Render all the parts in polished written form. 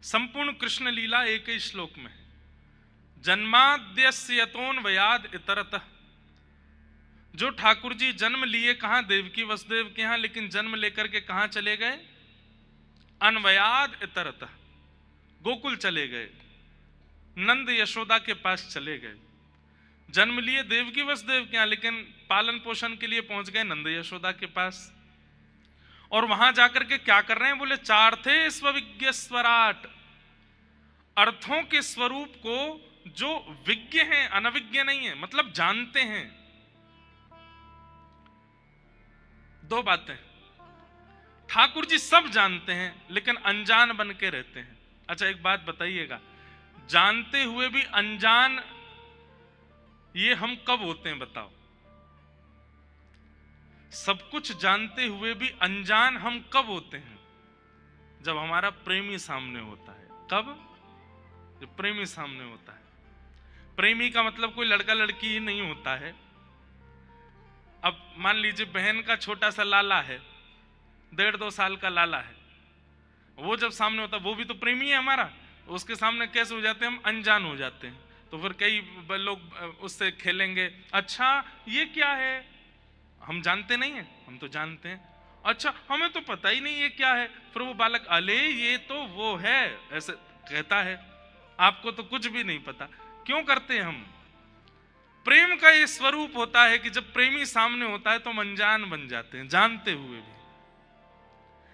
संपूर्ण कृष्ण लीला एक ही श्लोक में है। जन्माद्यस्य यतोऽन्वयाद् इतरतः। जो ठाकुर जी जन्म लिए कहां? देवकी वसुदेव के यहां, लेकिन जन्म लेकर के कहां चले गए? अन्वयाद् इतरतः, गोकुल चले गए, नंद यशोदा के पास चले गए। जन्म लिए देवकी वसुदेव के यहां, लेकिन पालन पोषण के लिए पहुंच गए नंद यशोदा के पास। और वहां जाकर के क्या कर रहे हैं? बोले चार्थे स्वविज्ञ स्वराट। अर्थों के स्वरूप को जो विज्ञ हैं, अनविज्ञ नहीं है, मतलब जानते हैं। दो बातें, ठाकुर जी सब जानते हैं लेकिन अनजान बन के रहते हैं। अच्छा एक बात बताइएगा, जानते हुए भी अनजान ये हम कब होते हैं बताओ? सब कुछ जानते हुए भी अनजान हम कब होते हैं? जब हमारा प्रेमी सामने होता है। कब? जब प्रेमी सामने होता है। प्रेमी का मतलब कोई लड़का लड़की ही नहीं होता है। अब मान लीजिए बहन का छोटा सा लाला है, 1.5-2 साल का लाला है, वो जब सामने होता है वो भी तो प्रेमी है हमारा। उसके सामने कैसे हो जाते हैं? हम अनजान हो जाते हैं। तो फिर कई लोग उससे खेलेंगे, अच्छा ये क्या है? हम जानते नहीं है, हम तो जानते हैं। अच्छा हमें तो पता ही नहीं ये क्या है। फिर वो बालक, अले ये तो वो है, ऐसे कहता है। आपको तो कुछ भी नहीं पता। क्यों करते हैं हम? प्रेम का ये स्वरूप होता है कि जब प्रेमी सामने होता है तो हम अनजान बन जाते हैं, जानते हुए भी।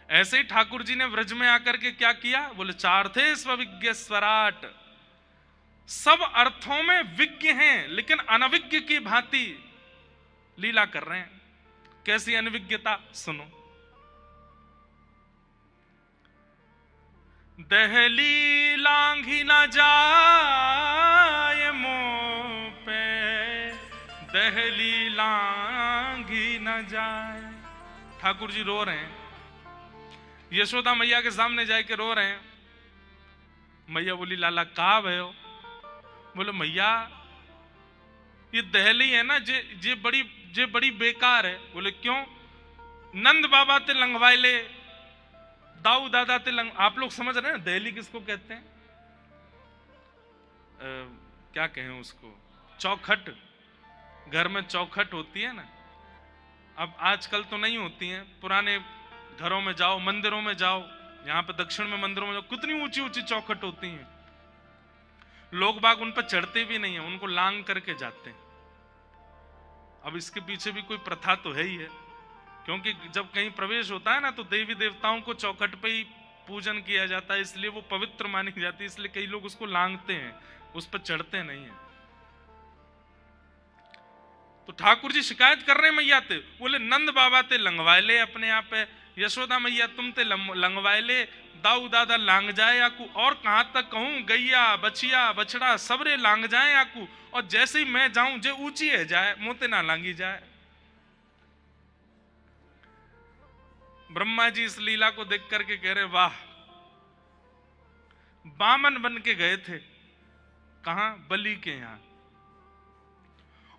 ऐसे ही ठाकुर जी ने व्रज में आकर के क्या किया? बोले चार्थे स्वविज्ञ स्वराट। सब अर्थों में विज्ञ हैं लेकिन अनविज्ञ की भांति लीला कर रहे हैं। कैसी अनविज्ञता? सुनो। दहली लांघी ना जाए मुंह पे, दहली लांघी ना जाए। ठाकुर जी रो रहे हैं, यशोदा मैया के सामने जाके रो रहे हैं। मैया बोली, लाला कहा भयो? बोले मैया ये दहली है ना, जे बड़ी बेकार है। बोले क्यों? नंद बाबा ते लंघवाइले, दाऊ दादा ते लंग। आप लोग समझ रहे हैं दहली किसको कहते हैं? क्या कहें उसको? चौखट। घर में चौखट होती है ना, अब आजकल तो नहीं होती है। पुराने घरों में जाओ, मंदिरों में जाओ, यहाँ पे दक्षिण में मंदिरों में जाओ, कितनी ऊंची ऊंची चौखट होती हैं। लोग बाग उन पर चढ़ते भी नहीं है, उनको लांग करके जाते हैं। अब इसके पीछे भी कोई प्रथा तो है ही है, क्योंकि जब कहीं प्रवेश होता है ना तो देवी देवताओं को चौखट पे ही पूजन किया जाता है, इसलिए वो पवित्र मानी जाती है। इसलिए कई लोग उसको लांगते हैं, उस पर चढ़ते नहीं है। तो ठाकुर जी शिकायत कर रहे हैं मैया ते। बोले नंद बाबा ते लंगवाइले अपने आप है, यशोदा मैया तुम ते लंगवाइले, दाऊ दादा लांग जाए आकू। और कहां तक कहूं, गैया बछिया बछड़ा सबरे लांग जाए आकू। और जैसे ही मैं जाऊं जे ऊंची है जाए, मोते ना लांगी जाए। ब्रह्मा जी इस लीला को देख करके कह रहे, वाह, बामन बन के गए थे कहां? बलि के यहां।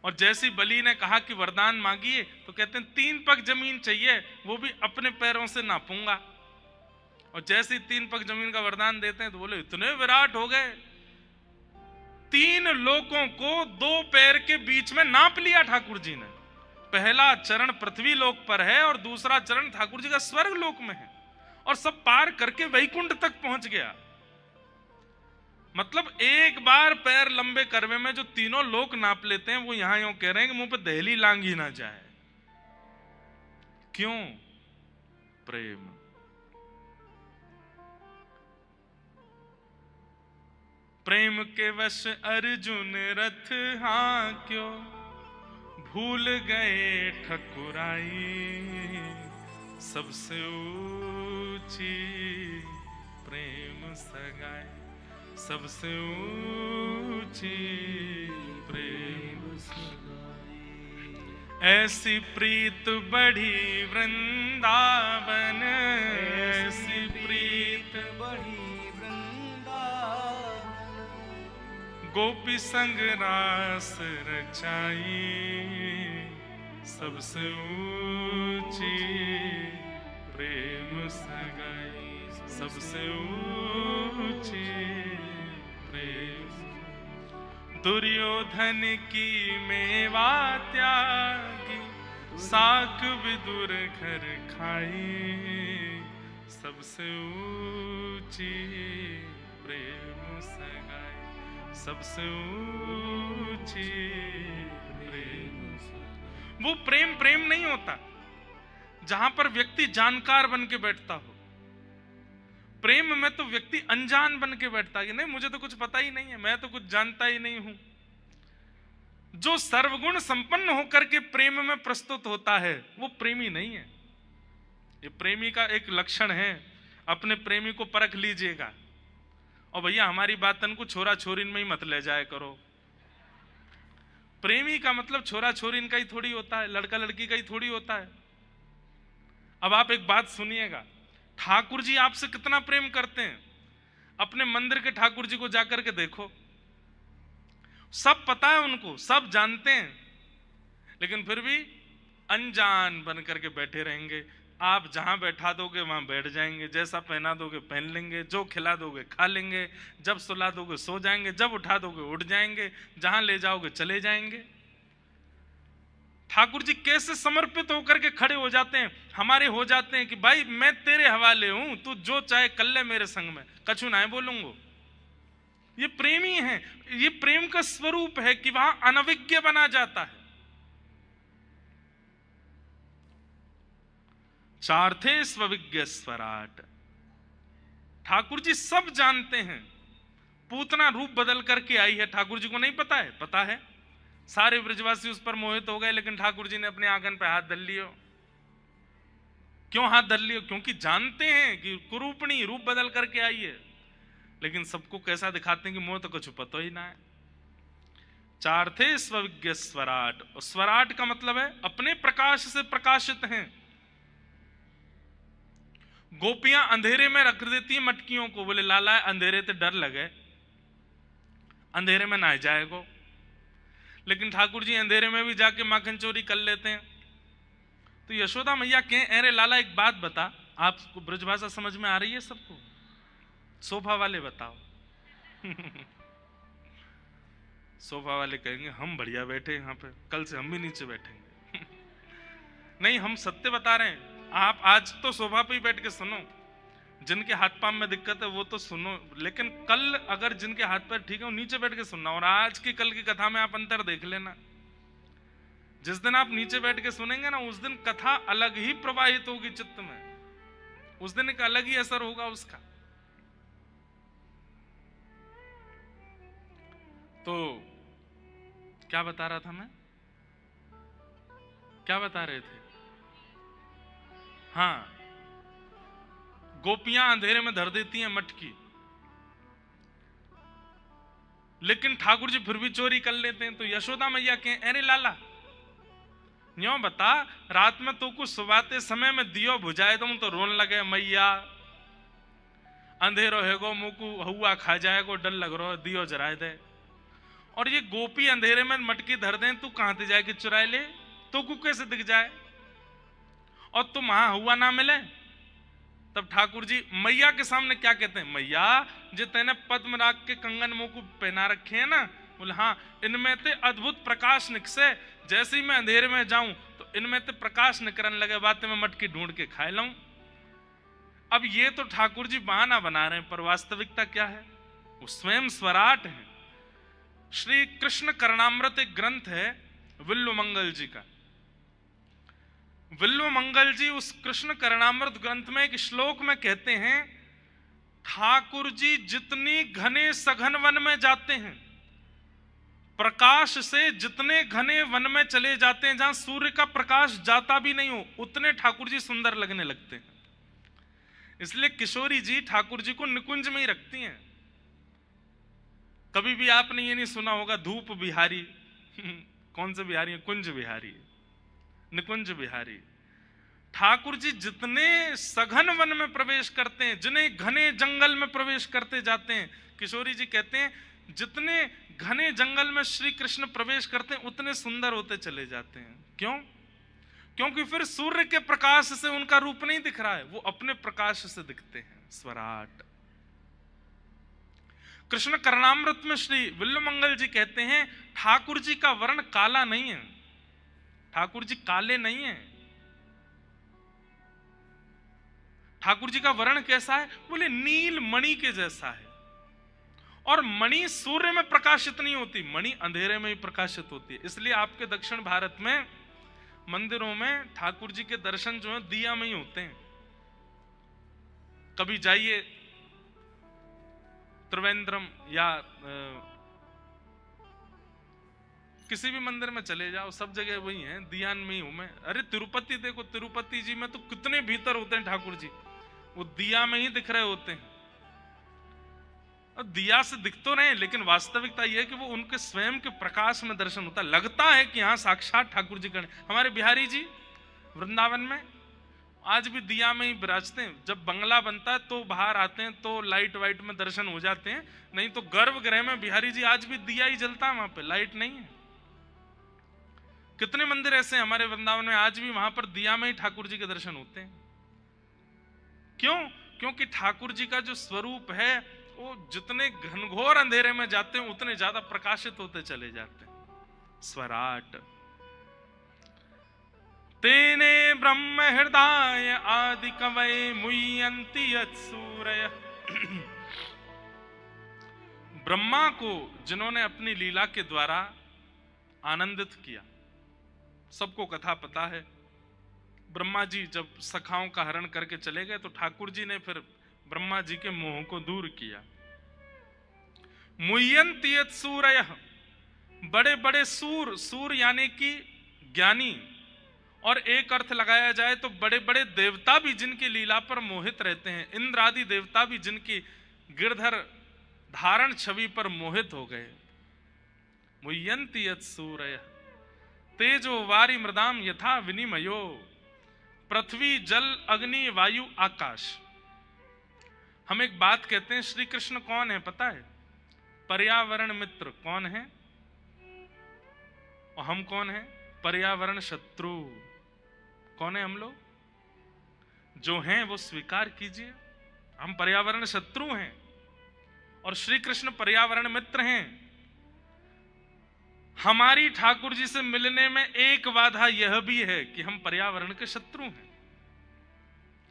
और जैसी बलि ने कहा कि वरदान मांगिए, तो कहते हैं 3 पग जमीन चाहिए, वो भी अपने पैरों से नापूंगा। और जैसे ही 3 पग जमीन का वरदान देते हैं तो बोले इतने विराट हो गए, 3 लोकों को 2 पैर के बीच में नाप लिया ठाकुर जी ने। पहला चरण पृथ्वी लोक पर है और दूसरा चरण ठाकुर जी का स्वर्ग लोक में है, और सब पार करके वैकुंठ तक पहुंच गया। मतलब एक बार पैर लंबे करवे में जो तीनों लोक नाप लेते हैं, वो यहां यूं कह रहे हैं कि मुंह पे दहली लांगी ना जाए। क्यों? प्रेम। प्रेम के वश अर्जुन रथ हांक्यो, भूल गए ठकुराई। सबसे ऊंची प्रेम सगाई, सबसे ऊंची प्रेम सगाई। ऐसी प्रीत बढ़ी वृंदावन, ऐसी प्रीत बढ़ी वृंदावन। गोपी संग रास रचाई, सबसे ऊंची प्रेम सगाई, सबसे ऊंची दुर्योधन की मेवा त्यागी, साक विदुर घर खाई, सबसे ऊंची प्रेम सगाई, सबसे ऊंची प्रेम सगाई। वो प्रेम प्रेम नहीं होता जहां पर व्यक्ति जानकार बन के बैठता हो। प्रेम में तो व्यक्ति अनजान बन के बैठता है, नहीं मुझे तो कुछ पता ही नहीं है, मैं तो कुछ जानता ही नहीं हूं। जो सर्वगुण संपन्न होकर के प्रेम में प्रस्तुत होता है वो प्रेमी नहीं है। ये प्रेमी का एक लक्षण है, अपने प्रेमी को परख लीजिएगा। और भैया हमारी बातन को छोरा छोरीन में ही मत ले जाया करो। प्रेमी का मतलब छोरा छोरीन का ही थोड़ी होता है, लड़का लड़की का ही थोड़ी होता है। अब आप एक बात सुनिएगा, ठाकुर जी आपसे कितना प्रेम करते हैं। अपने मंदिर के ठाकुर जी को जाकर के देखो, सब पता है उनको, सब जानते हैं, लेकिन फिर भी अनजान बन करके बैठे रहेंगे। आप जहां बैठा दोगे वहां बैठ जाएंगे, जैसा पहना दोगे पहन लेंगे, जो खिला दोगे खा लेंगे, जब सुला दोगे सो जाएंगे, जब उठा दोगे उठ जाएंगे, जहां ले जाओगे चले जाएंगे। ठाकुर जी कैसे समर्पित होकर के खड़े हो जाते हैं, हमारे हो जाते हैं कि भाई मैं तेरे हवाले हूं, तू जो चाहे कर ले मेरे संग में, कछु ना बोलूंगा। ये प्रेमी है, ये प्रेम का स्वरूप है कि वहां अनविज्ञ बना जाता है। चार्थे स्वविज्ञ स्वराट, ठाकुर जी सब जानते हैं। पूतना रूप बदल करके आई है, ठाकुर जी को नहीं पता है? पता है। सारे ब्रजवासी उस पर मोहित हो गए, लेकिन ठाकुर जी ने अपने आंगन पे हाथ धर लियो। क्यों हाथ धर लियो? क्योंकि जानते हैं कि कुरूपणी रूप बदल करके आई है, लेकिन सबको कैसा दिखाते हैं कि मोह तो कुछ पता ही ना है। चार्थे स्वविज्ञ स्वराट, स्वराट का मतलब है अपने प्रकाश से प्रकाशित हैं। गोपियां अंधेरे में रख देती है मटकियों को, बोले लाला अंधेरे से डर लगे, अंधेरे में ना जाएगो। लेकिन ठाकुर जी अंधेरे में भी जाके माखन चोरी कर लेते हैं। तो यशोदा मैया कहें, अरे लाला एक बात बता, आपको ब्रजभाषा समझ में आ रही है सबको? सोफा वाले बताओ। सोफा वाले कहेंगे हम बढ़िया बैठे यहाँ पे, कल से हम भी नीचे बैठेंगे। नहीं, हम सत्य बता रहे हैं। आप आज तो सोफा पे ही बैठ के सुनो, जिनके हाथ पांव में दिक्कत है वो तो सुनो, लेकिन कल अगर जिनके हाथ पैर ठीक है वो नीचे बैठ के सुनना। और आज की कल की कथा में आप अंतर देख लेना। जिस दिन आप नीचे बैठ के सुनेंगे ना, उस दिन कथा अलग ही प्रवाहित होगी चित्त में, उस दिन एक अलग ही असर होगा उसका। तो क्या बता रहा था मैं, क्या बता रहे थे? हाँ, गोपियां अंधेरे में धर देती हैं मटकी, लेकिन ठाकुर जी फिर भी चोरी कर लेते हैं। तो यशोदा मैया कहें, अरे लाला न्यों बता, रात में तो कुछ सुबाते समय में दियो बुझाए तुम तो रोन लगे, मैया अंधेरो है गो मुकु हुआ खा जाएगो, डर लग रहा है, दियो जराए दे। और ये गोपी अंधेरे में मटकी धर दें, तू कहां से जाए कि चुराए ले, तो को कैसे दिख जाए और तुम वहां हुआ ना मिले। तब ठाकुर जी मैया के सामने क्या कहते हैं, मैया जो तेने पद्मराग के कंगन मुंह को पहना रखे हैं ना, बोले हाँ, इनमें ते अद्भुत प्रकाश निकसे, जैसे ही मैं अंधेरे में जाऊं तो इनमें ते प्रकाश निकलने लगे, बातें मैं मटकी ढूंढ के खा लूं। अब ये तो ठाकुर जी बहाना बना रहे हैं, पर वास्तविकता क्या है? वो स्वयं स्वराट है। श्री कृष्ण करणामृत एक ग्रंथ है विल्व मंगल जी का। विल्व मंगल जी उस कृष्ण करणामृत ग्रंथ में एक श्लोक में कहते हैं, ठाकुर जी जितनी घने सघन वन में जाते हैं, प्रकाश से जितने घने वन में चले जाते हैं जहां सूर्य का प्रकाश जाता भी नहीं हो, उतने ठाकुर जी सुंदर लगने लगते हैं। इसलिए किशोरी जी ठाकुर जी को निकुंज में ही रखती हैं। कभी भी आपने ये नहीं सुना होगा धूप बिहारी। कौन से बिहारी है? कुंज बिहारी, निकुंज बिहारी। ठाकुर जी जितने सघन वन में प्रवेश करते हैं, जिन्हें घने जंगल में प्रवेश करते जाते हैं, किशोरी जी कहते हैं जितने घने जंगल में श्री कृष्ण प्रवेश करते हैं उतने सुंदर होते चले जाते हैं। क्यों? क्योंकि फिर सूर्य के प्रकाश से उनका रूप नहीं दिख रहा है, वो अपने प्रकाश से दिखते हैं। स्वराट कृष्ण करणामृत में श्री विल्वमंगल जी कहते हैं ठाकुर जी का वर्ण काला नहीं है, ठाकुर जी काले नहीं है। ठाकुर जी का वर्ण कैसा है? बोले नील मणि के जैसा है। और मणि सूर्य में प्रकाशित नहीं होती, मणि अंधेरे में ही प्रकाशित होती है। इसलिए आपके दक्षिण भारत में मंदिरों में ठाकुर जी के दर्शन जो है दिया में ही होते हैं। कभी जाइए त्रिवेंद्रम या किसी भी मंदिर में चले जाओ, सब जगह वही है, दियान में ही हूं मैं। अरे तिरुपति देखो, तिरुपति जी में तो कितने भीतर होते हैं ठाकुर जी, वो दिया में ही दिख रहे होते हैं। और दिया से दिख तो रहे, लेकिन वास्तविकता यह है कि वो उनके स्वयं के प्रकाश में दर्शन होता है। लगता है कि हाँ साक्षात ठाकुर जी करें। हमारे बिहारी जी वृंदावन में आज भी दिया में ही विराजते हैं। जब बंगला बनता है तो बाहर आते हैं तो लाइट वाइट में दर्शन हो जाते हैं, नहीं तो गर्भगृह में बिहारी जी आज भी दिया ही जलता है, वहां पे लाइट नहीं है। कितने मंदिर ऐसे हैं हमारे वृंदावन में, आज भी वहां पर दिया में ही ठाकुर जी के दर्शन होते हैं। क्यों? क्योंकि ठाकुर जी का जो स्वरूप है वो जितने घनघोर अंधेरे में जाते हैं उतने ज्यादा प्रकाशित होते चले जाते हैं। स्वराट तेने ब्रह्म हृदय आदि कवये मुह्यन्ति यत्सूरय। ब्रह्मा को जिन्होंने अपनी लीला के द्वारा आनंदित किया, सबको कथा पता है। ब्रह्मा जी जब सखाओं का हरण करके चले गए तो ठाकुर जी ने फिर ब्रह्मा जी के मोह को दूर किया। मुह्यन्ति यत्सूरय, बड़े बड़े सूर, सूर यानी कि ज्ञानी, और एक अर्थ लगाया जाए तो बड़े बड़े देवता भी जिनकी लीला पर मोहित रहते हैं। इंद्र आदि देवता भी जिनकी गिरधर धारण छवि पर मोहित हो गए। मुह्यन्ति यत्सूरय तेजो वारि मृदाम यथा विनिमयो, पृथ्वी जल अग्नि वायु आकाश। हम एक बात कहते हैं, श्री कृष्ण कौन है पता है? पर्यावरण मित्र कौन है और हम कौन है? पर्यावरण शत्रु। कौन है हम लोग? जो हैं वो स्वीकार कीजिए, हम पर्यावरण शत्रु हैं और श्री कृष्ण पर्यावरण मित्र हैं। हमारी ठाकुर जी से मिलने में एक बाधा यह भी है कि हम पर्यावरण के शत्रु हैं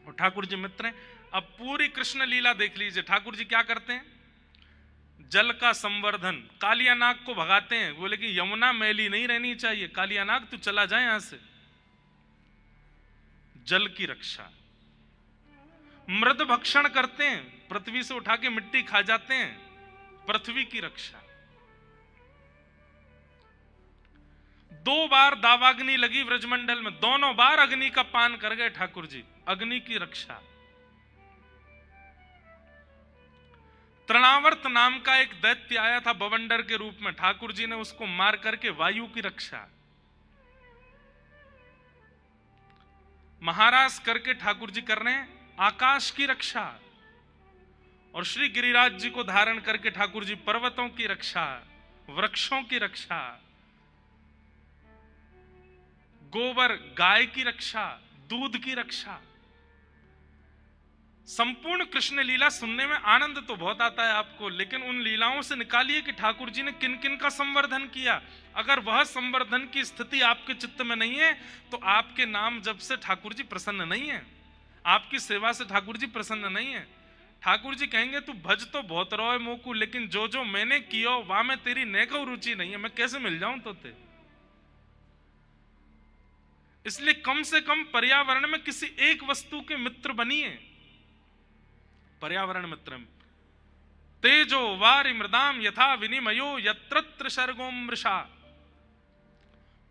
और ठाकुर जी मित्र हैं। अब पूरी कृष्ण लीला देख लीजिए, ठाकुर जी क्या करते हैं? जल का संवर्धन, कालिया नाग को भगाते हैं, बोले कि यमुना मैली नहीं रहनी चाहिए, कालिया नाग तू चला जाए यहां से। जल की रक्षा। मृद भक्षण करते हैं, पृथ्वी से उठा के मिट्टी खा जाते हैं, पृथ्वी की रक्षा। 2 बार दावाग्नि लगी व्रजमंडल में, दोनों बार अग्नि का पान कर गए ठाकुर जी, अग्नि की रक्षा। तृणावर्त नाम का एक दैत्य आया था बवंडर के रूप में, ठाकुर जी ने उसको मार करके वायु की रक्षा। महाराज करके ठाकुर जी कर रहे हैं आकाश की रक्षा, और श्री गिरिराज जी को धारण करके ठाकुर जी पर्वतों की रक्षा, वृक्षों की रक्षा, गोबर गाय की रक्षा, दूध की रक्षा। संपूर्ण कृष्ण लीला सुनने में आनंद तो बहुत आता है आपको, लेकिन उन लीलाओं से निकालिए कि ठाकुर जी ने किन किन का संवर्धन किया। अगर वह संवर्धन की स्थिति आपके चित्त में नहीं है तो आपके नाम जब से ठाकुर जी प्रसन्न नहीं है, आपकी सेवा से ठाकुर जी प्रसन्न नहीं है। ठाकुर जी कहेंगे तू भज तो बहुत रोए मोकू, लेकिन जो जो मैंने किया वहां में तेरी नेको रुचि नहीं है, मैं कैसे मिल जाऊं तो ते। इसलिए कम से कम पर्यावरण में किसी एक वस्तु के मित्र बनिए। पर्यावरण मित्र तेजो वारि मृदाम यथा विनिमयो यत्र सर्गो मृषा,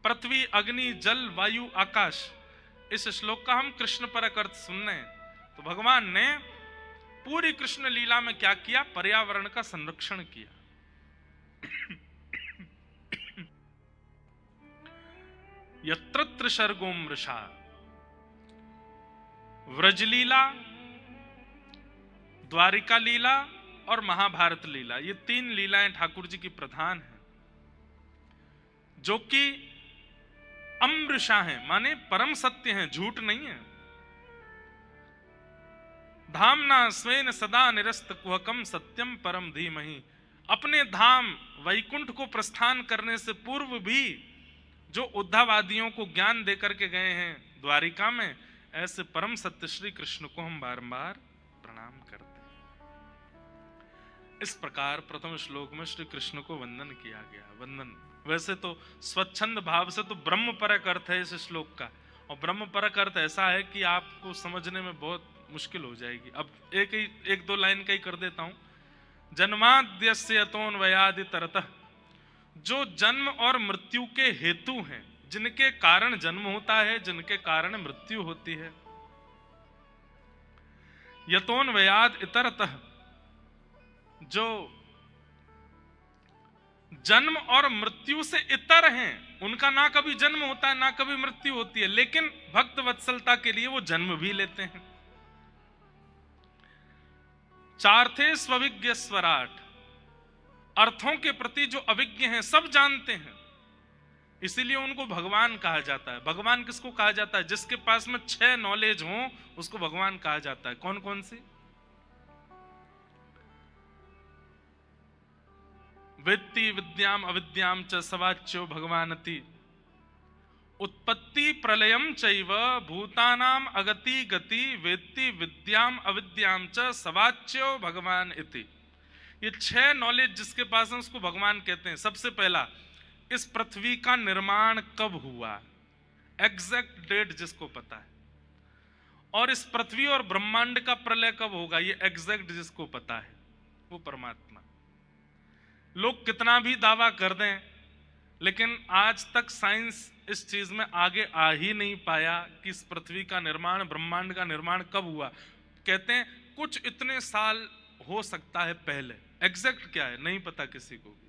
पृथ्वी अग्नि जल वायु आकाश। इस श्लोक का हम कृष्ण परक अर्थ सुन रहे हैं। तो भगवान ने पूरी कृष्ण लीला में क्या किया? पर्यावरण का संरक्षण किया। यत्र सर्गो मृषा, व्रजलीला, द्वारिका लीला और महाभारत लीला, ये 3 लीलाएं ठाकुर जी की प्रधान हैं, जो कि अमृषा हैं, माने परम सत्य हैं, झूठ नहीं है। धामना स्वेन सदा निरस्त कुहकम सत्यम परम धीमहि अपने धाम वैकुंठ को प्रस्थान करने से पूर्व भी जो उद्धवादियों को ज्ञान देकर के गए हैं द्वारिका में, ऐसे परम सत्य श्री कृष्ण को हम बारंबार प्रणाम करते हैं। इस प्रकार प्रथम श्लोक में श्री कृष्ण को वंदन किया गया। वंदन वैसे तो स्वच्छंद भाव से तो ब्रह्म परक अर्थ है इस श्लोक का, और ब्रह्म परक अर्थ ऐसा है कि आपको समझने में बहुत मुश्किल हो जाएगी। अब एक दो लाइन का ही कर देता हूं। जन्माद्यस्य यतोऽन्वयादि तरतः, जो जन्म और मृत्यु के हेतु हैं, जिनके कारण जन्म होता है, जिनके कारण मृत्यु होती है। यतोऽन्वयाद् इतरतः, जो जन्म और मृत्यु से इतर हैं, उनका ना कभी जन्म होता है ना कभी मृत्यु होती है, लेकिन भक्त वत्सलता के लिए वो जन्म भी लेते हैं। चार्थे स्वविज्ञ स्वराट, अर्थों के प्रति जो अविज्ञ हैं, सब जानते हैं, इसीलिए उनको भगवान कहा जाता है। भगवान किसको कहा जाता है? जिसके पास में 6 नॉलेज हो उसको भगवान कहा जाता है। कौन कौन सी? वेत्ति विद्याम अविद्याम च सवाच्यो भगवानति, उत्पत्ति प्रलयम चैव भूतानाम अगति गति, वेत्ति विद्याम अविद्याम च सवाच्यो भगवान इति। ये 6 नॉलेज जिसके पास है उसको भगवान कहते हैं। सबसे पहला, इस पृथ्वी का निर्माण कब हुआ, एग्जैक्ट डेट जिसको पता है, और इस पृथ्वी और ब्रह्मांड का प्रलय कब होगा, ये एग्जैक्ट जिसको पता है, वो परमात्मा। लोग कितना भी दावा कर दें, लेकिन आज तक साइंस इस चीज में आगे आ ही नहीं पाया कि इस पृथ्वी का निर्माण, ब्रह्मांड का निर्माण कब हुआ। कहते हैं कुछ इतने साल हो सकता है पहले, एग्जैक्ट क्या है नहीं पता किसी को भी।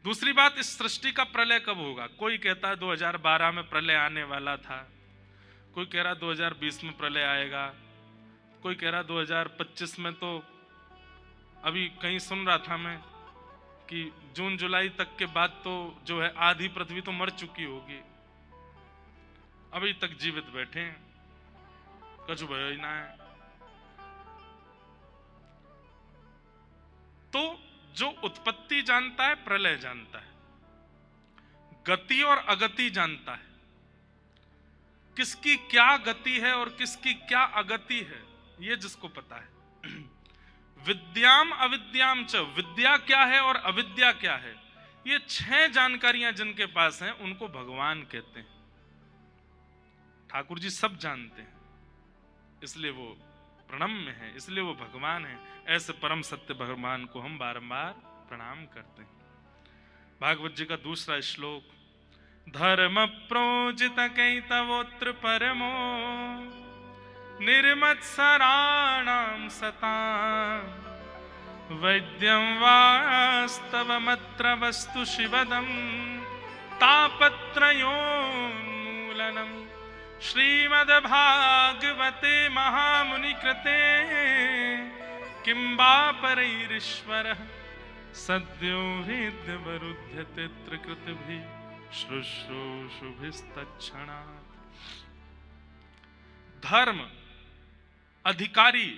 दूसरी बात, इस सृष्टि का प्रलय कब होगा। कोई कहता है 2012 में प्रलय आने वाला था, कोई कह रहा 2020 में प्रलय आएगा, कोई कह रहा 2025 में। तो अभी कहीं सुन रहा था मैं कि जून जुलाई तक के बाद तो जो है आधी पृथ्वी तो मर चुकी होगी, अभी तक जीवित बैठे हैं, कुछ भय ही ना है। तो जो उत्पत्ति जानता है, प्रलय जानता है, गति और अगति जानता है, किसकी क्या गति है और किसकी क्या अगति है, ये जिसको पता है। विद्याम अविद्याम च, विद्या क्या है और अविद्या क्या है, ये 6 जानकारियां जिनके पास हैं उनको भगवान कहते हैं। ठाकुर जी सब जानते हैं, इसलिए वो प्रणम्य है, इसलिए वो भगवान है। ऐसे परम सत्य भगवान को हम बारंबार प्रणाम करते हैं। भागवत जी का दूसरा श्लोक, धर्म प्रोजित कैतवोत्र परमो निर्मत्सराणां सतां, वैद्यं वास्तवमत्र वस्तु शिवदं तापत्रयोन्मूलनम्। श्रीमद्भागवते महामुनिकृते किं वा परैरीश्वरः सद्यो हृद्यवरुध्यते त्रिकृतिभिः शुश्रूषुभिस्तत्क्षणात्। धर्म, अधिकारी,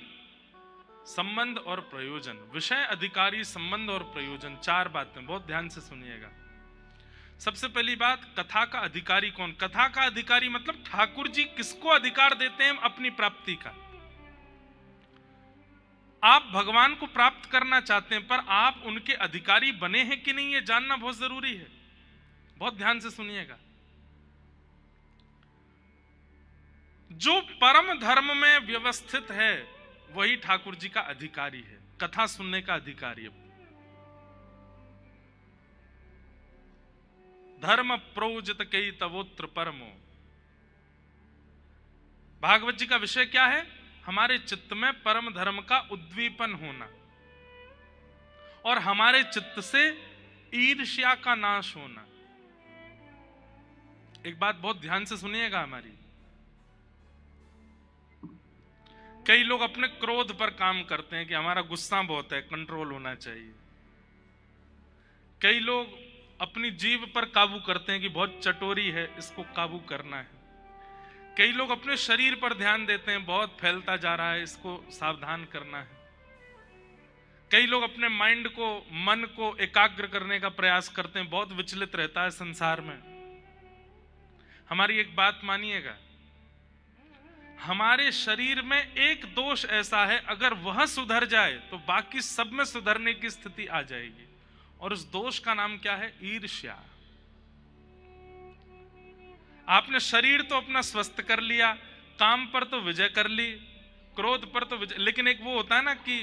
संबंध और प्रयोजन। विषय, अधिकारी, संबंध और प्रयोजन, 4 बातें बहुत ध्यान से सुनिएगा। सबसे पहली बात, कथा का अधिकारी कौन। कथा का अधिकारी मतलब ठाकुर जी किसको अधिकार देते हैं अपनी प्राप्ति का। आप भगवान को प्राप्त करना चाहते हैं, पर आप उनके अधिकारी बने हैं कि नहीं, ये जानना बहुत जरूरी है। बहुत ध्यान से सुनिएगा। जो परम धर्म में व्यवस्थित है वही ठाकुर जी का अधिकारी है, कथा सुनने का अधिकारी है। धर्म प्रोजित कई तवोत्र परमो। भागवत जी का विषय क्या है? हमारे चित्त में परम धर्म का उद्दीपन होना और हमारे चित्त से ईर्ष्या का नाश होना। एक बात बहुत ध्यान से सुनिएगा हमारी। कई लोग अपने क्रोध पर काम करते हैं कि हमारा गुस्सा बहुत है, कंट्रोल होना चाहिए। कई लोग अपनी जीभ पर काबू करते हैं कि बहुत चटोरी है, इसको काबू करना है। कई लोग अपने शरीर पर ध्यान देते हैं, बहुत फैलता जा रहा है, इसको सावधान करना है। कई लोग अपने माइंड को, मन को एकाग्र करने का प्रयास करते हैं, बहुत विचलित रहता है संसार में। हमारी एक बात मानिएगा, हमारे शरीर में एक दोष ऐसा है, अगर वह सुधर जाए तो बाकी सब में सुधरने की स्थिति आ जाएगी। और उस दोष का नाम क्या है? ईर्ष्या। आपने शरीर तो अपना स्वस्थ कर लिया, काम पर तो विजय कर ली, क्रोध पर तो विजय, लेकिन एक वो होता है ना कि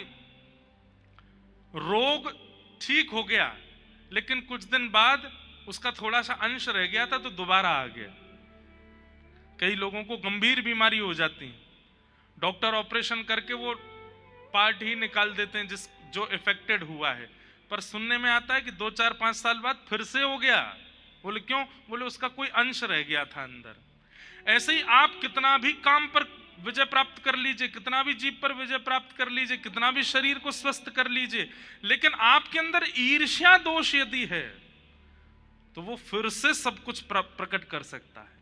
रोग ठीक हो गया लेकिन कुछ दिन बाद उसका थोड़ा सा अंश रह गया था तो दोबारा आ गया। कई लोगों को गंभीर बीमारी हो जाती है, डॉक्टर ऑपरेशन करके वो पार्ट ही निकाल देते हैं जो इफेक्टेड हुआ है, पर सुनने में आता है कि 2-4-5 साल बाद फिर से हो गया। बोले क्यों? बोले उसका कोई अंश रह गया था अंदर। ऐसे ही आप कितना भी काम पर विजय प्राप्त कर लीजिए, कितना भी जीव पर विजय प्राप्त कर लीजिए, कितना भी शरीर को स्वस्थ कर लीजिए, लेकिन आपके अंदर ईर्ष्या दोष यदि है तो वो फिर से सब कुछ प्रकट कर सकता है।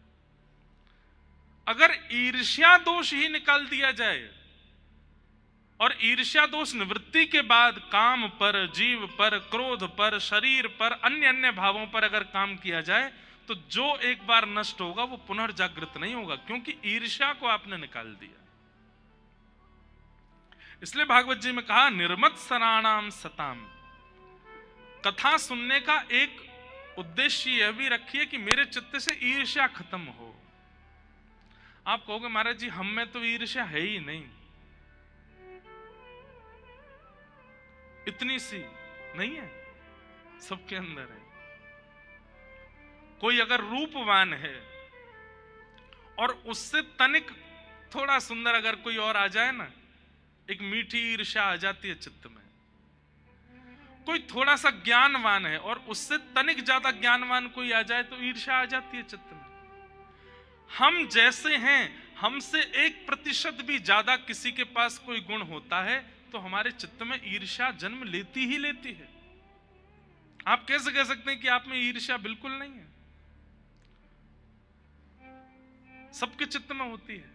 अगर ईर्ष्या दोष ही निकाल दिया जाए और ईर्ष्या दोष निवृत्ति के बाद काम पर, जीव पर, क्रोध पर, शरीर पर, अन्य अन्य भावों पर अगर काम किया जाए तो जो एक बार नष्ट होगा वो पुनर्जागृत नहीं होगा, क्योंकि ईर्ष्या को आपने निकाल दिया। इसलिए भागवत जी में कहा निर्मत सराणाम सताम। कथा सुनने का एक उद्देश्य यह भी रखिए कि मेरे चित्त से ईर्ष्या खत्म हो। आप कहोगे महाराज जी हम में तो ईर्ष्या है ही नहीं, इतनी सी नहीं है, सबके अंदर है। कोई अगर रूपवान है और उससे तनिक थोड़ा सुंदर अगर कोई और आ जाए ना, एक मीठी ईर्ष्या आ जाती है चित्त में। कोई थोड़ा सा ज्ञानवान है और उससे तनिक ज्यादा ज्ञानवान कोई आ जाए तो ईर्ष्या आ जाती है चित्त में। हम जैसे हैं, हमसे 1% भी ज्यादा किसी के पास कोई गुण होता है तो हमारे चित्त में ईर्ष्या जन्म लेती ही लेती है। आप कैसे कह सकते हैं कि आप में ईर्ष्या बिल्कुल नहीं है? सबके चित्त में होती है।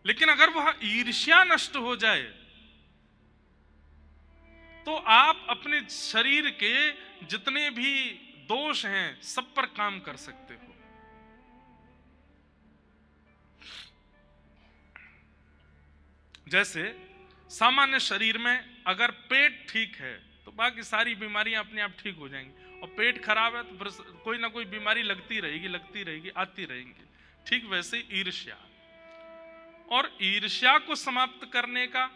लेकिन अगर वह ईर्ष्या नष्ट हो जाए तो आप अपने शरीर के जितने भी दोष हैं सब पर काम कर सकते हो। जैसे सामान्य शरीर में अगर पेट ठीक है तो बाकी सारी बीमारियां अपने आप ठीक हो जाएंगी, और पेट खराब है तो कोई ना कोई बीमारी लगती रहेगी, आती रहेंगी। ठीक वैसे ईर्ष्या, और ईर्ष्या को समाप्त करने का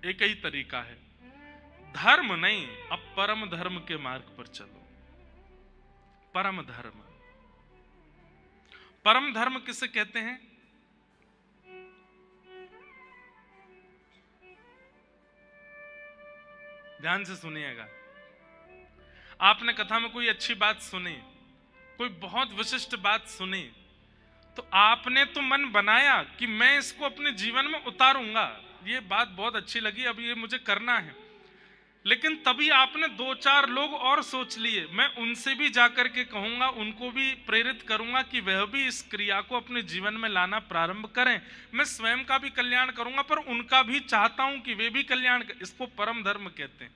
एक ही तरीका है, धर्म नहीं, अब परम धर्म के मार्ग पर चलो। परम धर्म, परम धर्म किसे कहते हैं? ध्यान से सुनिएगा। आपने कथा में कोई अच्छी बात सुनी, कोई बहुत विशिष्ट बात सुनी, तो आपने तो मन बनाया कि मैं इसको अपने जीवन में उतारूंगा, ये बात बहुत अच्छी लगी, अब ये मुझे करना है। लेकिन तभी आपने 2-4 लोग और सोच लिए, मैं उनसे भी जाकर के कहूंगा, उनको भी प्रेरित करूंगा कि वह भी इस क्रिया को अपने जीवन में लाना प्रारंभ करें। मैं स्वयं का भी कल्याण करूंगा पर उनका भी चाहता हूं कि वे भी कल्याण करें। इसको परम धर्म कहते हैं।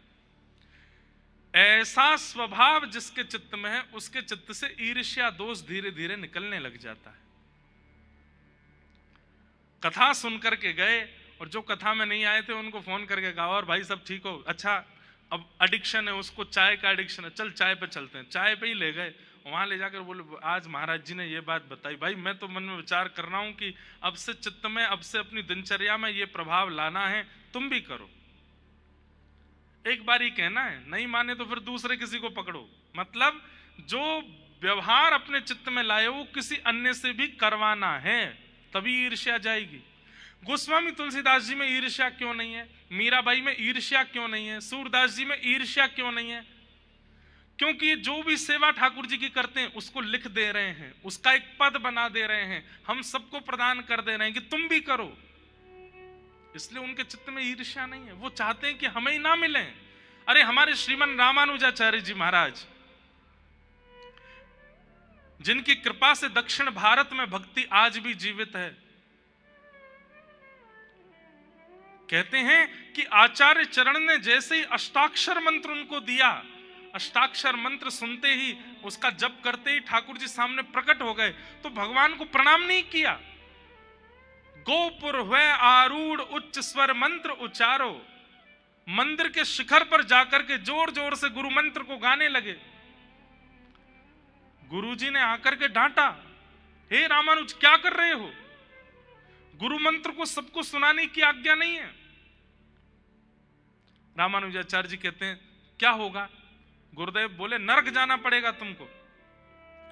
ऐसा स्वभाव जिसके चित्त में है उसके चित्त से ईर्ष्या दोष धीरे धीरे निकलने लग जाता है। कथा सुनकर के गए और जो कथा में नहीं आए थे उनको फोन करके कहा और भाई सब ठीक हो? अच्छा अब एडिक्शन है उसको, चाय का एडिक्शन है, चल चाय पे चलते हैं। चाय पे ही ले गए, वहां ले जाकर बोले आज महाराज जी ने ये बात बताई। भाई मैं तो मन में विचार कर रहा हूं कि अब से चित्त में, अब से अपनी दिनचर्या में ये प्रभाव लाना है, तुम भी करो। एक बार ही कहना है, नहीं माने तो फिर दूसरे किसी को पकड़ो। मतलब जो व्यवहार अपने चित्त में लाए वो किसी अन्य से भी करवाना है, तभी ईर्ष्या जाएगी। गोस्वामी तुलसीदास जी में ईर्ष्या क्यों नहीं है? मीराबाई में ईर्ष्या क्यों नहीं है? सूरदास जी में ईर्ष्या क्यों नहीं है? क्योंकि जो भी सेवा ठाकुर जी की करते हैं उसको लिख दे रहे हैं, उसका एक पद बना दे रहे हैं, हम सबको प्रदान कर दे रहे हैं कि तुम भी करो। इसलिए उनके चित्त में ईर्ष्या नहीं है। वो चाहते हैं कि हमें ही ना मिले। अरे हमारे श्रीमन रामानुजाचार्य जी महाराज, जिनकी कृपा से दक्षिण भारत में भक्ति आज भी जीवित है, कहते हैं कि आचार्य चरण ने जैसे ही अष्टाक्षर मंत्र उनको दिया, अष्टाक्षर मंत्र सुनते ही, उसका जप करते ही ठाकुर जी सामने प्रकट हो गए, तो भगवान को प्रणाम नहीं किया। गोपुर हुए आरूढ़ उच्च स्वर मंत्र उच्चारो, मंदिर के शिखर पर जाकर के जोर जोर से गुरु मंत्र को गाने लगे। गुरुजी ने आकर के डांटा, हे रामानुज क्या कर रहे हो, गुरु मंत्र को सबको सुनाने की आज्ञा नहीं है। रामानुजाचार्य जी कहते हैं क्या होगा? गुरुदेव बोले नरक जाना पड़ेगा तुमको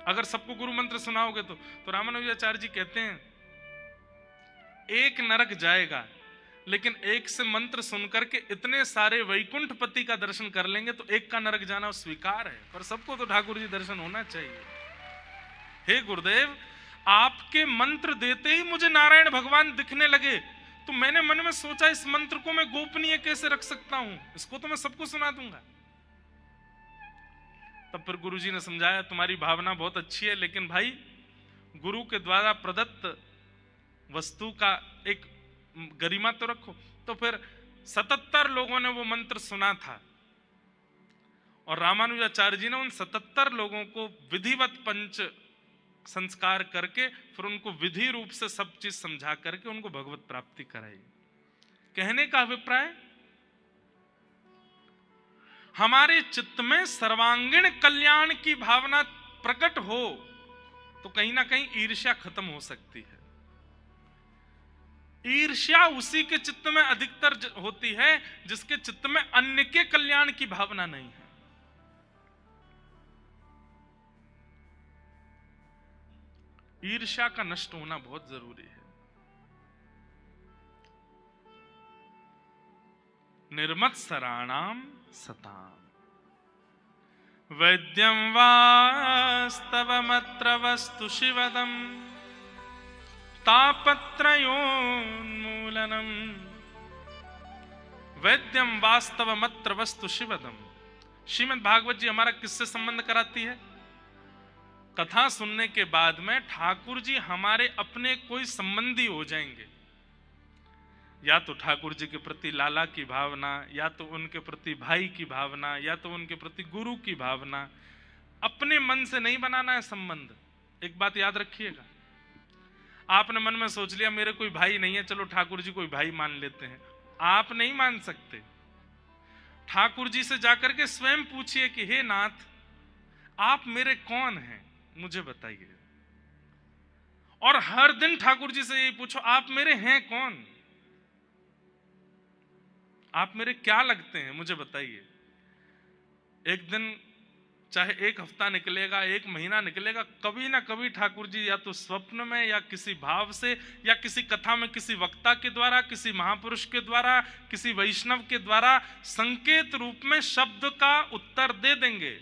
अगर सबको गुरु मंत्र सुनाओगे तो रामानुजाचार्य जी कहते हैं एक नरक जाएगा, लेकिन एक से मंत्र सुनकर के इतने सारे वैकुंठपति का दर्शन कर लेंगे तो एक का नरक जाना स्वीकार है, पर सबको तो ठाकुर जी दर्शन होना चाहिए। हे गुरुदेव, आपके मंत्र देते ही मुझे नारायण भगवान दिखने लगे, तो मैंने मन में सोचा इस मंत्र को मैं गोपनीय कैसे रख सकता हूं, इसको तो मैं सबको सुना दूंगा। तब फिर गुरुजी ने समझाया तुम्हारी भावना बहुत अच्छी है, लेकिन भाई गुरु के द्वारा प्रदत्त वस्तु का एक गरिमा तो रखो। तो फिर 77 लोगों ने वो मंत्र सुना था और रामानुजाचार्य जी ने उन 77 लोगों को विधिवत पंच संस्कार करके फिर उनको विधि रूप से सब चीज समझा करके उनको भगवत प्राप्ति कराई। कहने का अभिप्राय, हमारे चित्त में सर्वांगीण कल्याण की भावना प्रकट हो तो कहीं ना कहीं ईर्ष्या खत्म हो सकती है। ईर्ष्या उसी के चित्त में अधिकतर होती है जिसके चित्त में अन्य के कल्याण की भावना नहीं है। ईर्ष्या का नष्ट होना बहुत जरूरी है। निर्मत्सराणाम सताम वैद्यं वास्तवमत्र वस्तु शिवदम तापत्रयोन्मूलनम। वैद्यम वास्तवमत्र वस्तु शिवदम। श्रीमद् भागवत जी हमारा किससे संबंध कराती है? कथा सुनने के बाद में ठाकुर जी हमारे अपने कोई संबंधी हो जाएंगे, या तो ठाकुर जी के प्रति लाला की भावना, या तो उनके प्रति भाई की भावना, या तो उनके प्रति गुरु की भावना। अपने मन से नहीं बनाना है संबंध। एक बात याद रखिएगा, आपने मन में सोच लिया मेरे कोई भाई नहीं है, चलो ठाकुर जी कोई भाई मान लेते हैं, आप नहीं मान सकते। ठाकुर जी से जाकर के स्वयं पूछिए कि हे नाथ, आप मेरे कौन हैं, मुझे बताइए। और हर दिन ठाकुर जी से यही पूछो, आप मेरे हैं कौन, आप मेरे क्या लगते हैं, मुझे बताइए। एक दिन चाहे एक हफ्ता निकलेगा, एक महीना निकलेगा, कभी ना कभी ठाकुर जी या तो स्वप्न में या किसी भाव से या किसी कथा में किसी वक्ता के द्वारा, किसी महापुरुष के द्वारा, किसी वैष्णव के द्वारा संकेत रूप में शब्द का उत्तर दे देंगे।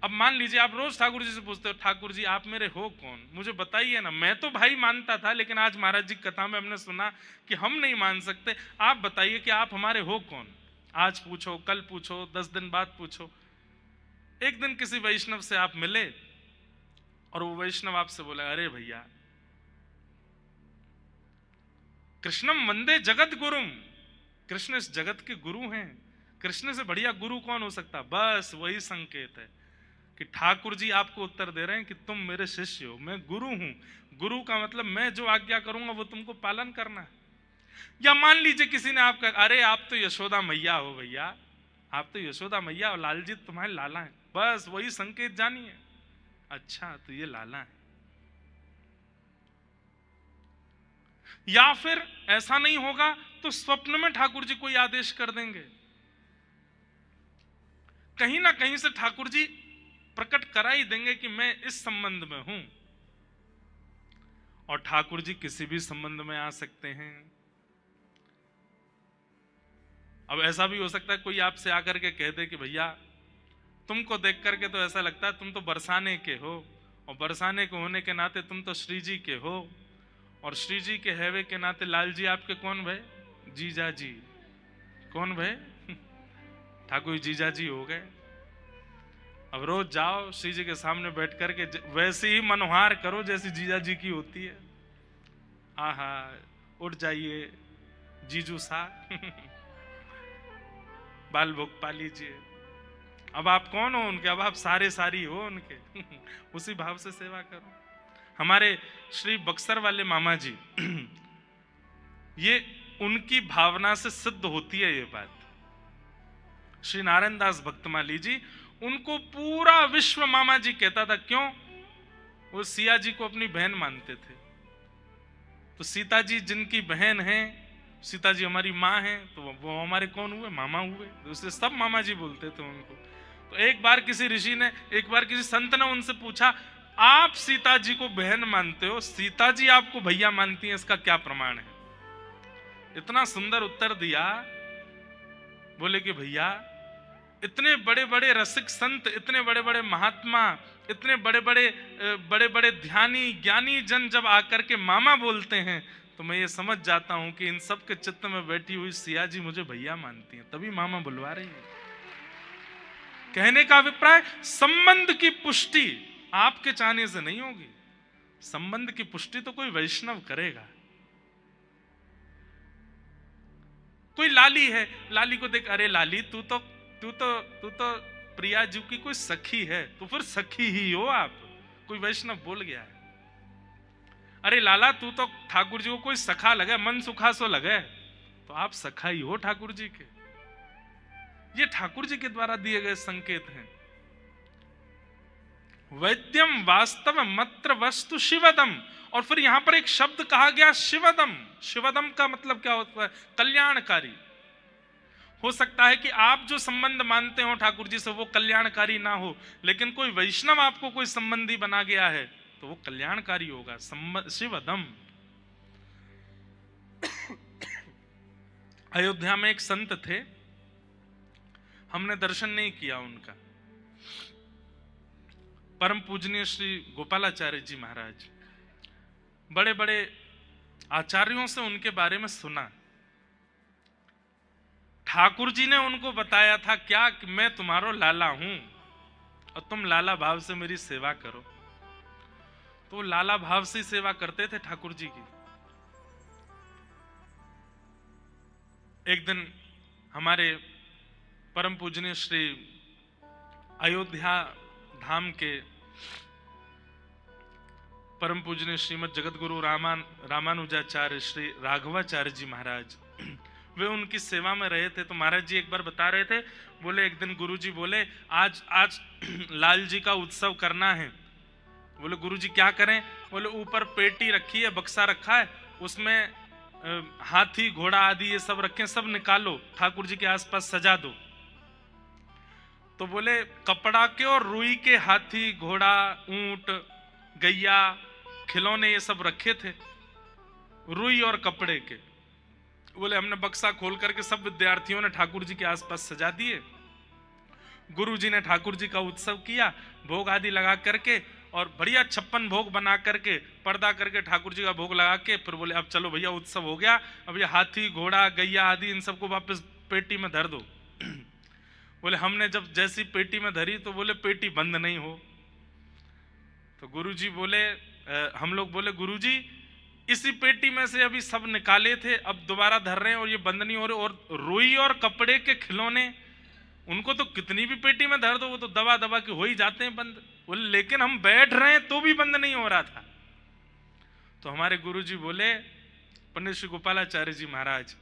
अब मान लीजिए आप रोज ठाकुर जी से पूछते हो, ठाकुर जी आप मेरे हो कौन, मुझे बताइए ना। मैं तो भाई मानता था, लेकिन आज महाराज जी कथा में हमने सुना कि हम नहीं मान सकते। आप बताइए कि आप हमारे हो कौन। आज पूछो, कल पूछो, 10 दिन बाद पूछो। एक दिन किसी वैष्णव से आप मिले और वो वैष्णव आपसे बोला, अरे भैया कृष्णम वंदे जगत गुरुम, कृष्ण इस जगत के गुरु हैं, कृष्ण से बढ़िया गुरु कौन हो सकता। बस वही संकेत है कि ठाकुर जी आपको उत्तर दे रहे हैं कि तुम मेरे शिष्य हो, मैं गुरु हूं। गुरु का मतलब मैं जो आज्ञा करूंगा वो तुमको पालन करना है। या मान लीजिए किसी ने आपका, अरे आप तो यशोदा मैया हो भैया, आप तो यशोदा मैया और लाल जी तुम्हारे लाला हैं। बस वही संकेत जानिए, अच्छा तो ये लाला है। या फिर ऐसा नहीं होगा तो स्वप्न में ठाकुर जी कोई आदेश कर देंगे। कहीं ना कहीं से ठाकुर जी प्रकट करा ही देंगे कि मैं इस संबंध में हूं। और ठाकुर जी किसी भी संबंध में आ सकते हैं। अब ऐसा भी हो सकता है कोई आपसे आकर के कह दे कि भैया तुमको देख करके तो ऐसा लगता है तुम तो बरसाने के हो, और बरसाने के होने के नाते तुम तो श्री जी के हो, और श्री जी के हैवे के नाते लाल जी आपके कौन भय, जीजा जी। कौन भय, ठाकुर जीजा जी हो गए। अब रोज जाओ श्री जी के सामने बैठ करके वैसे ही मनोहार करो जैसी जीजा जी की होती है। आहा, उठ जाइए, जीजू सा बाल भोग पा लीजिए। अब आप कौन हो उनके, अब आप सारे सारी हो उनके उसी भाव से सेवा करो। हमारे श्री बक्सर वाले मामा जी ये उनकी भावना से सिद्ध होती है ये बात। श्री नारायण दास भक्तमाली जी, उनको पूरा विश्व मामा जी कहता था। क्यों? वो सिया जी को अपनी बहन मानते थे। तो सीता जी जिनकी बहन है, सीता जी हमारी माँ हैं, तो वो हमारे कौन हुए? मामा हुए। तो उससे सब मामा जी बोलते थे उनको। तो एक बार किसी ऋषि ने, एक बार किसी संत ने उनसे पूछा, आप सीता जी को बहन मानते हो, सीता जी आपको भैया मानती हैं, इसका क्या प्रमाण है? इतना सुंदर उत्तर दिया। बोले कि भैया, इतने बड़े बड़े रसिक संत, इतने बड़े बड़े महात्मा, इतने बड़े बड़े ध्यानी ज्ञानी जन जब आकर के मामा बोलते हैं, तो मैं ये समझ जाता हूं कि इन सब के चित्त में बैठी हुई सिया जी मुझे भैया मानती हैं, तभी मामा बुलवा रही है। कहने का अभिप्राय, संबंध की पुष्टि आपके चाहने से नहीं होगी, संबंध की पुष्टि तो कोई वैष्णव करेगा। कोई लाली है, लाली को देख, अरे लाली तू तो प्रिया जी की कोई सखी है, तो फिर सखी ही हो आप। कोई वैष्णव बोल गया है, अरे लाला तू तो ठाकुर जी को कोई सखा लगे, मन सुखा सो लगे, तो आप सखा ही हो ठाकुर जी के। ये ठाकुर जी के द्वारा दिए गए संकेत हैं। वैद्यम वास्तव मत्र वस्तु शिवदम, और फिर यहां पर एक शब्द कहा गया शिवदम। शिवदम का मतलब क्या होता है? कल्याणकारी। हो सकता है कि आप जो संबंध मानते हो ठाकुर जी से वो कल्याणकारी ना हो, लेकिन कोई वैष्णव आपको कोई संबंधी बना गया है तो वो कल्याणकारी होगा। शिवदम। अयोध्या में एक संत थे, हमने दर्शन नहीं किया उनका, परम पूजनीय श्री गोपालाचार्य जी महाराज। बड़े बड़े आचार्यों से उनके बारे में सुना। ठाकुर जी ने उनको बताया था क्या कि मैं तुम्हारो लाला हूं और तुम लाला भाव से मेरी सेवा करो। तो लाला भाव से सेवा करते थे ठाकुर जी की। एक दिन हमारे परम पूजनीय श्री अयोध्या धाम के परम पूजनीय श्रीमद जगत गुरु रामानुजाचार्य श्री राघवाचार्य जी महाराज, वे उनकी सेवा में रहे थे। तो महाराज जी एक बार बता रहे थे, बोले एक दिन गुरु जी बोले आज लाल जी का उत्सव करना है। बोले गुरु जी क्या करें? बोले ऊपर पेटी रखी है, बक्सा रखा है, उसमें हाथी घोड़ा आदि ये सब रखे, सब निकालो, ठाकुर जी के आसपास सजा दो। तो बोले कपड़ा के और रुई के हाथी घोड़ा ऊंट गैया खिलौने ये सब रखे थे, रुई और कपड़े के। बोले हमने बक्सा खोल करके सब विद्यार्थियों ने ठाकुर जी के आसपास सजा दिए। गुरु जी ने ठाकुर जी का उत्सव किया, भोग आदि लगा करके, और बढ़िया 56 भोग बना करके पर्दा करके ठाकुर जी का भोग लगा के फिर बोले अब चलो भैया उत्सव हो गया, अब ये हाथी घोड़ा गैया आदि इन सबको वापस पेटी में धर दो। बोले हमने जब जैसी पेटी में धरी तो बोले पेटी बंद नहीं हो। तो गुरुजी बोले हम लोग बोले गुरुजी इसी पेटी में से अभी सब निकाले थे, अब दोबारा धर रहे हैं और ये बंद नहीं हो रहे, और रुई और कपड़े के खिलौने उनको तो कितनी भी पेटी में धर दो वो तो दबा दबा के हो ही जाते हैं बंद। बोले लेकिन हम बैठ रहे हैं तो भी बंद नहीं हो रहा था। तो हमारे गुरुजी बोले पंडित श्री गोपालाचार्य जी महाराज,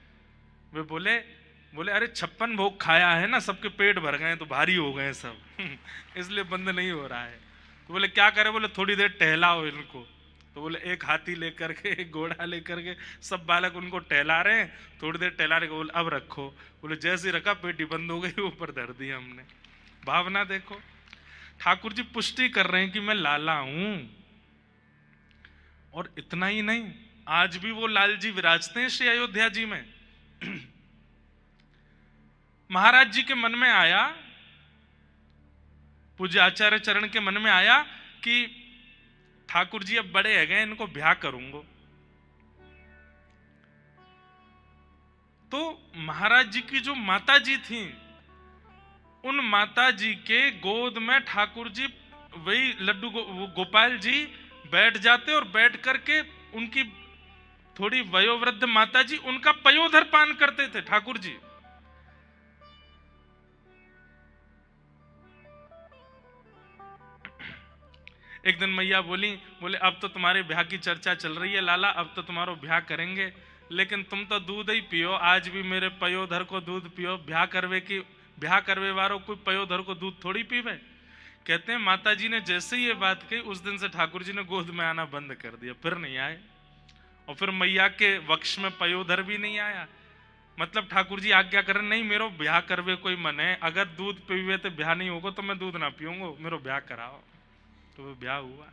वे बोले अरे 56 भोग खाया है ना, सबके पेट भर गए तो भारी हो गए सब इसलिए बंद नहीं हो रहा है। तो बोले क्या करें? बोले थोड़ी देर टहलाओ इनको। तो बोले एक हाथी लेकर के एक घोड़ा लेकर के सब बालक उनको टहला रहे हैं, थोड़ी देर टहला रहे, बोले अब रखो। बोले जैसे रखा पेटी बंद हो गई, ऊपर धर दी हमने। भावना देखो, ठाकुर जी पुष्टि कर रहे हैं कि मैं लाला हूं। और इतना ही नहीं, आज भी वो लाल जी विराजते हैं श्री अयोध्या जी में। महाराज जी के मन में आया, पूज्य आचार्य चरण के मन में आया कि ठाकुर जी अब बड़े है गए, इनको ब्याह करूंगा। तो महाराज जी की जो माता जी थी, उन माता जी के गोद में ठाकुर जी वही लड्डू गोपाल जी बैठ जाते और बैठ करके उनकी थोड़ी वयोवृद्ध माता जी, उनका पयोधर पान करते थे ठाकुर जी। एक दिन मैया बोले अब तो तुम्हारे ब्याह की चर्चा चल रही है लाला, अब तो तुम्हारा ब्याह करेंगे, लेकिन तुम तो दूध ही पियो, आज भी मेरे पयोधर को दूध पियो। ब्याह करवे वालों कोई पयोधर को दूध थोड़ी पीवे। कहते हैं माता जी ने जैसे ही ये बात कही, उस दिन से ठाकुर जी ने गोद में आना बंद कर दिया, फिर नहीं आए। और फिर मैया के वक्ष में पयोधर भी नहीं आया। मतलब ठाकुर जी आज्ञा करें, नहीं मेरो ब्याह करवे कोई मन है, अगर दूध पीवे तो ब्याह नहीं होगा, तो मैं दूध ना पीऊंगा, मेरो ब्याह कराओ। तो वो ब्याह हुआ।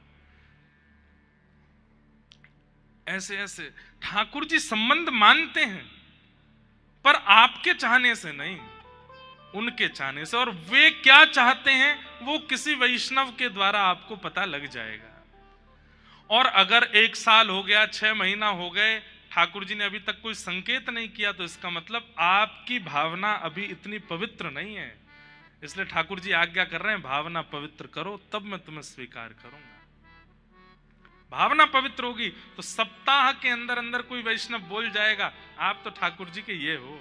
ऐसे ऐसे ठाकुर जी संबंध मानते हैं, पर आपके चाहने से नहीं, उनके चाहने से। और वे क्या चाहते हैं वो किसी वैष्णव के द्वारा आपको पता लग जाएगा। और अगर 1 साल हो गया, 6 महीना हो गए, ठाकुर जी ने अभी तक कोई संकेत नहीं किया, तो इसका मतलब आपकी भावना अभी इतनी पवित्र नहीं है। इसलिए ठाकुर जी आज्ञा कर रहे हैं, भावना पवित्र करो, तब मैं तुम्हें स्वीकार करूंगा। भावना पवित्र होगी तो सप्ताह के अंदर अंदर कोई वैष्णव बोल जाएगा, आप तो ठाकुर जी के ये हो,